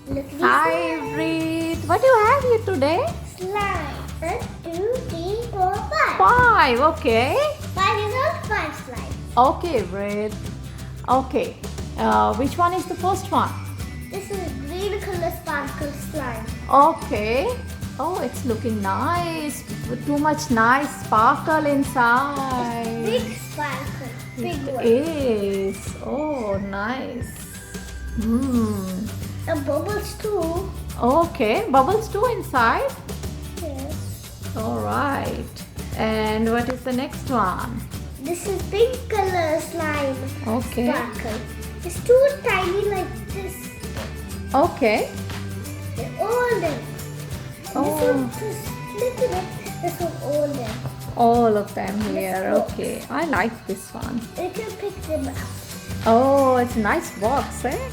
Hi, IVRIT. What do you have here today? Slime. 1, 2, 3, 4, 5. 5. Okay. 5 is not 5 slime. Okay, IVRIT. Okay. Which one is the first one? This is green color sparkle slime. Okay. Oh, it's looking nice. Too much nice sparkle inside. Big sparkle. Big It one. is. Oh, nice. Hmm. And bubbles too. Okay. Bubbles too inside. Yes. All right. And what is the next one? This is pink color slime. Okay. Sparkle. It's too tiny like this. Okay. They're older. Oh. This one just little bit. This one older. All of them here. Box. Okay. I like this one. You can pick them up. Oh, it's a nice box, eh?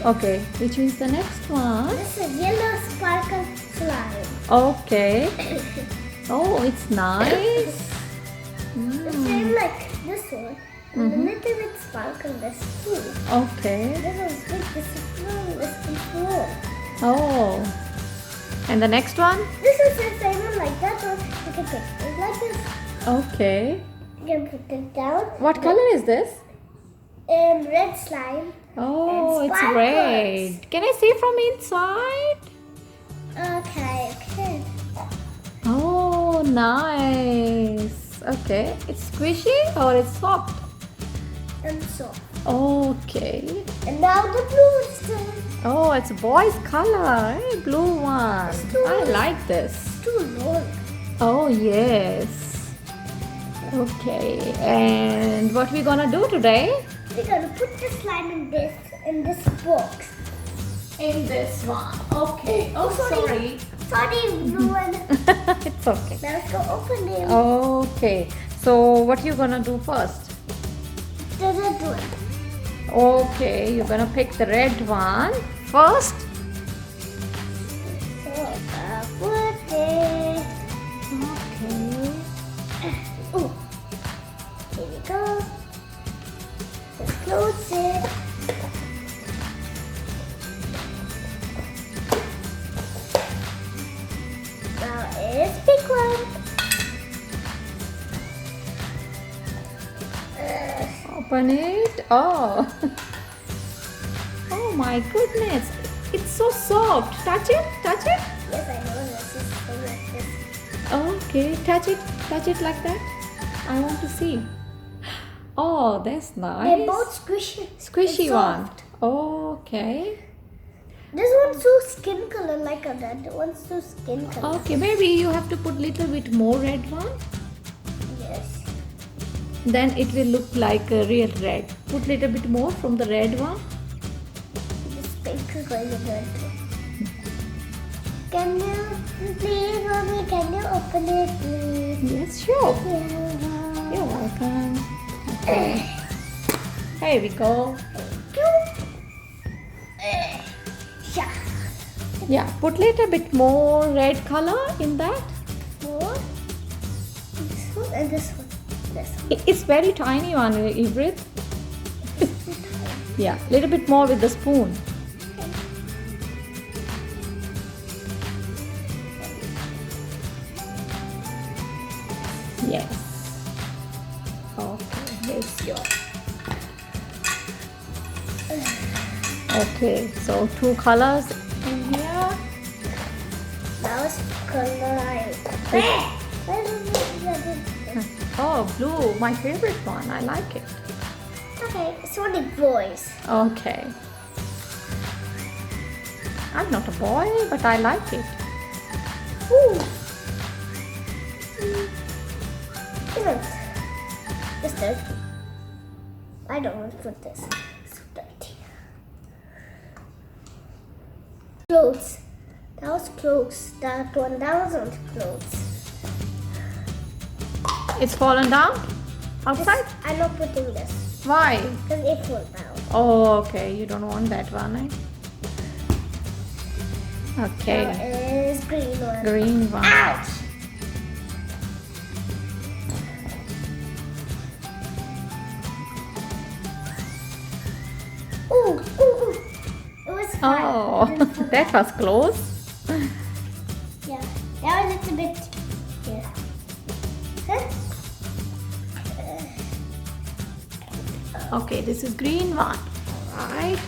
Okay. Which means the next one? This is yellow sparkle slime. Okay. Oh, it's nice. The same like this one. And a little bit sparkle this too. Okay. This one's big, this is small, this is small. Oh. And the next one? This is the same one like that one. You can pick it like this. Okay. You can put it down. What color is this? Red slime. Oh, And it's sparkles. red. Can I see from inside? Okay. Oh, nice. Okay. It's squishy or it's soft? And so. Okay. And now the blue slime. Oh, it's boy's color, eh? Blue one. too- I like this. Too long. Oh, yes. Okay. And what we gonna do today? We're gonna put the slime in this box. In this one. Okay. Oh, sorry. Sorry, blue one. It's okay. Now let's go open it. Okay. So what you gonna do first? The red one. Okay, you're gonna pick the red one first. So, put it. Okay. Oh, here we go. Just close it. Now it's big one. Open it. Oh. Oh my goodness. It's so soft. Touch it. Touch it. Yes, I know this is so like this. Okay. Touch it. Touch it like that. I want to see. Oh, that's nice. They're both squishy. Squishy and one. soft. Okay. This one's so skin color like that. One's so skin color. Okay. Maybe you have to put little bit more red one. Yes. Then it will look like a real red. Put little bit more from the red one. This pink is going to good too. Can you please, mommy? Can you open it, please? Yes, sure. Yeah. You're welcome. Okay. Here we go. Yeah. Yeah, put little bit more red color in that. More. This one and this one. This one. It's very tiny one, IVRIT. Yeah, little bit more with the spoon. Yes. Okay, here's your. Okay, so 2 colors in here. Now it's coloring. Oh, blue, my favorite one. I like it. Okay, it's only boys. Okay. I'm not a boy, but I like it. Ooh. Even it's dirty. I don't want to put this. It's so dirty. Clothes. That was clothes. That wasn't clothes. It's fallen down outside? I'm not putting this Why? because it fell down. Oh, okay. You don't want that one, eh? Now Okay. is green one. Green one. Ouch! Ooh, ooh, ooh. It was Oh, I didn't that was close. Yeah, that was a little bit here. Huh? Okay, this is green one. Right.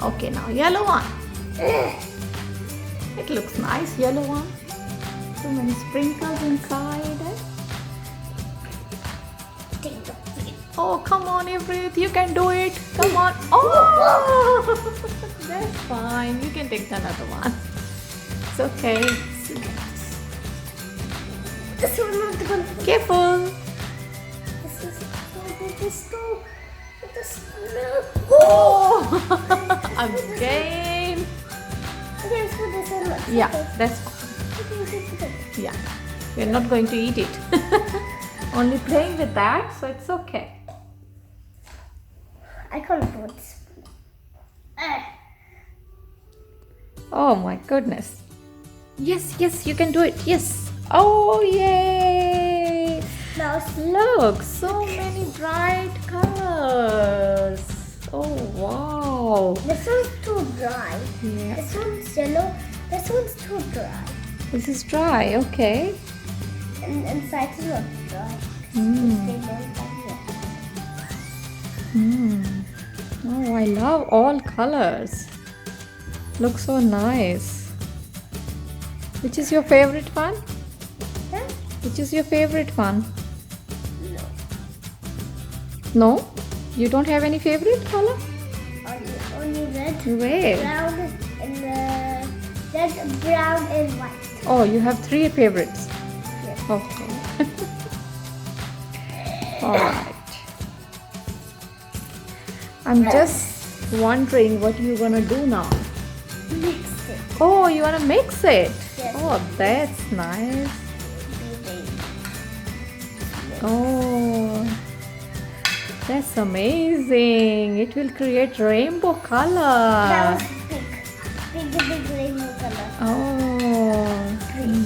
Okay, now yellow one. It looks nice, yellow one. So many sprinkles inside. Oh, come on, Ivrit, you can do it. Come on. Oh, that's fine. You can take another one. It's okay. This one not going. Careful. This is this go. This no. Oh, again. Okay, let's put this in. Yeah, that's fine. Yeah, we're not going to eat it. Only playing with that, so it's okay. I can't put this. Oh my goodness. Yes, yes, you can do it. Yes. Oh, yay. Now Look, so many bright colors. Oh, wow. this one's too dry. Yeah. This one's yellow. This one's too dry. This is dry, okay. And inside is not dry. Mm. They go inside here. Mm. Oh, I love all colors. Looks so nice. Which is your favorite one? Huh? Which is your favorite one? No. No? You don't have any favorite color? Only red, Where? brown, and red, brown, and white. Oh, you have 3 favorites. Yes. Okay. Alright. I'm just wondering what you're gonna do now. Mix it. Oh, you wanna mix it? Yes. Oh, that's nice. Baby. Oh, that's amazing. It will create rainbow That color. was big rainbow color. Oh,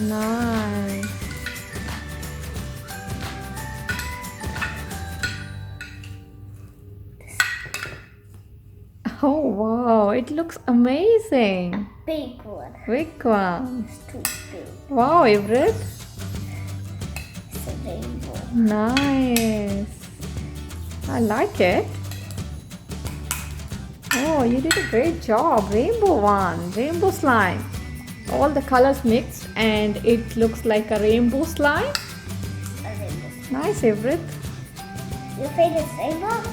nice. Oh, wow. It looks amazing. Big one. Big one. It's too big. Wow, Ivrit. It's a rainbow. Nice. I like it. Oh, you did a great job. Rainbow one. Rainbow slime. All the colors mixed and it looks like a rainbow slime. A rainbow. Nice, Ivrit. Your favorite rainbow?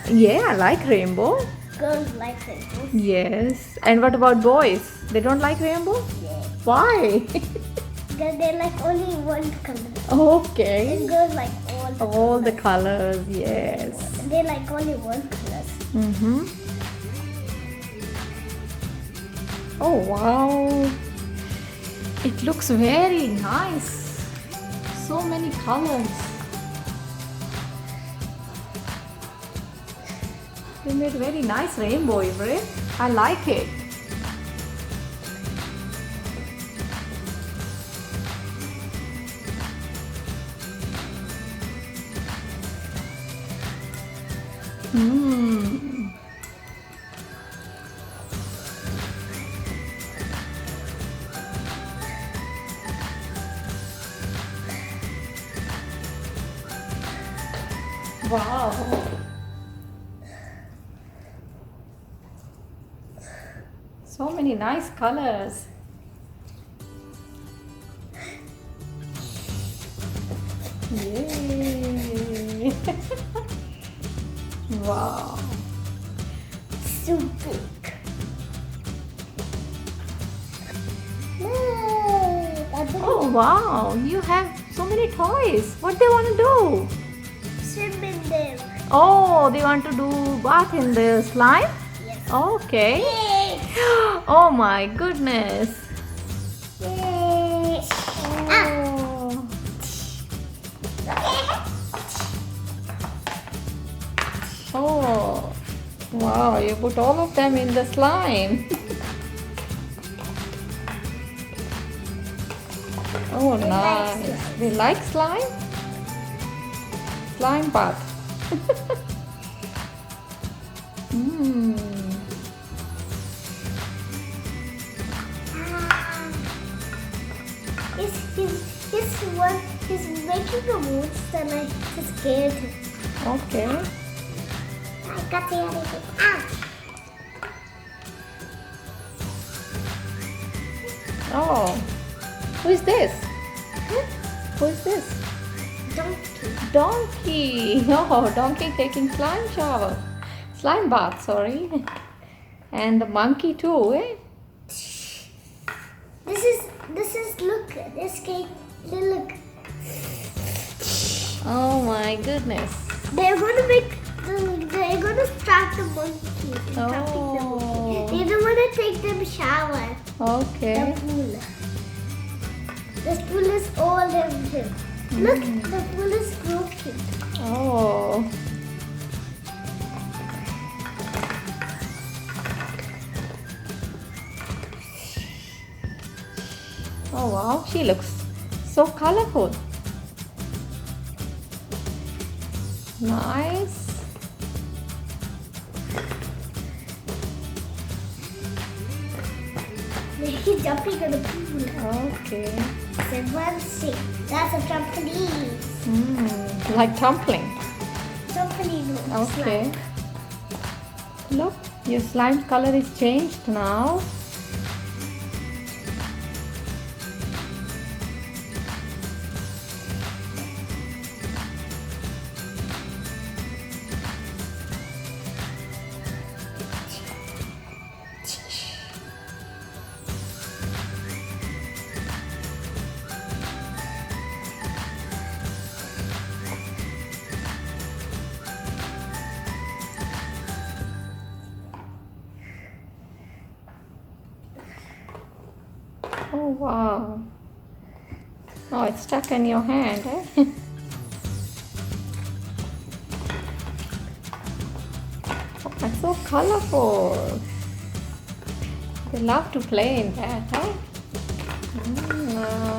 Yeah, I like rainbow. Girls like rainbow. Yes. And what about boys? They don't like rainbow? Yeah. Why? Because they like only one color. Okay. And girls like all All the colors, yes. And they like only one color. Mm-hmm. Oh, wow. It looks very nice. So many colors. They made very nice rainbow, Ivrit. I like it. Hmm. Wow. So many nice colors. Yay. Wow. So big. Oh wow, you have so many toys. What they want to do? Swim in them. Oh, they want to do bath in the slime? Yes. Okay. Yay! Oh my goodness. Yay! Oh. Oh. Wow, you put all of them in the slime. Oh, nice. They like slime? Slime bath. Mm. He's making a monster and I just scared him. Okay. I got the other thing. Ah! Oh, who is this? Huh? Who is this? Donkey. Donkey. Oh, donkey taking slime shower. Slime bath, sorry. And the monkey too, eh? Look, this cake, look. Oh my goodness. They're gonna start the monkey. Oh. They don't wanna take them shower. Okay. The pool. This pool is all empty. Look, the pool is broken. Oh. Oh wow, she looks so colorful. Nice. He's jumping in the pool. Okay. Said one stick. That's a trampoline. Like tumbling. Trampoline. Okay. Look, your slime color is changed now. Oh wow. Oh, it's stuck in your hand, eh? Oh, that's so colorful. They love to play in that, huh? Wow.